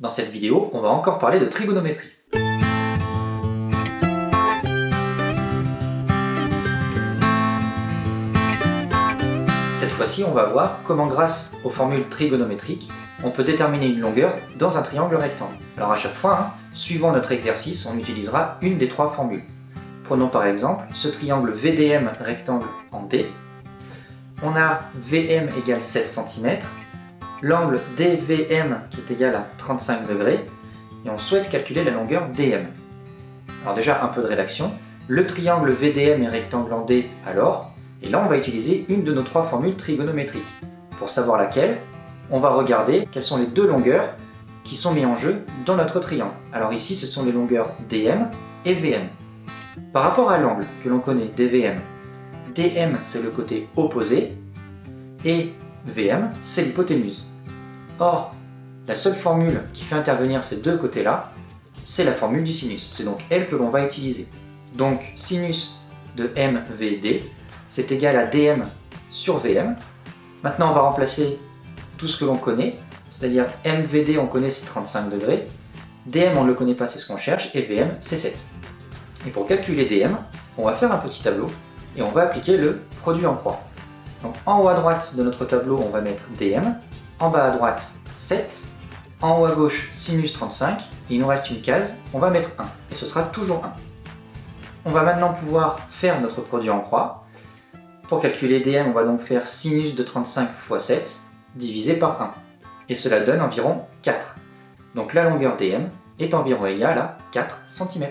Dans cette vidéo, on va encore parler de trigonométrie. Cette fois-ci, on va voir comment, grâce aux formules trigonométriques, on peut déterminer une longueur dans un triangle rectangle. Alors à chaque fois, suivant notre exercice, on utilisera une des trois formules. Prenons par exemple ce triangle VDM rectangle en D. On a VM égale 7 cm, l'angle DVM qui est égal à 35 degrés, et on souhaite calculer la longueur DM. Alors déjà, un peu de rédaction. Le triangle VDM est rectangle en D alors, et là on va utiliser une de nos trois formules trigonométriques. Pour savoir laquelle, on va regarder quelles sont les deux longueurs qui sont mises en jeu dans notre triangle. Alors ici, ce sont les longueurs DM et VM. Par rapport à l'angle que l'on connaît DVM, DM c'est le côté opposé et VM c'est l'hypoténuse. Or, la seule formule qui fait intervenir ces deux côtés-là, c'est la formule du sinus. C'est donc elle que l'on va utiliser. Donc sinus de MVD, c'est égal à DM sur VM. Maintenant on va remplacer tout ce que l'on connaît, c'est-à-dire MVD on connaît c'est 35 degrés, DM on ne le connaît pas, c'est ce qu'on cherche, et VM c'est 7. Et pour calculer DM, on va faire un petit tableau et on va appliquer le produit en croix. Donc en haut à droite de notre tableau, on va mettre DM, en bas à droite 7, en haut à gauche sinus 35, et il nous reste une case, on va mettre 1, et ce sera toujours 1. On va maintenant pouvoir faire notre produit en croix. Pour calculer DM, on va donc faire sinus de 35 fois 7 divisé par 1, et cela donne environ 4. Donc la longueur DM est environ égale à 4 cm.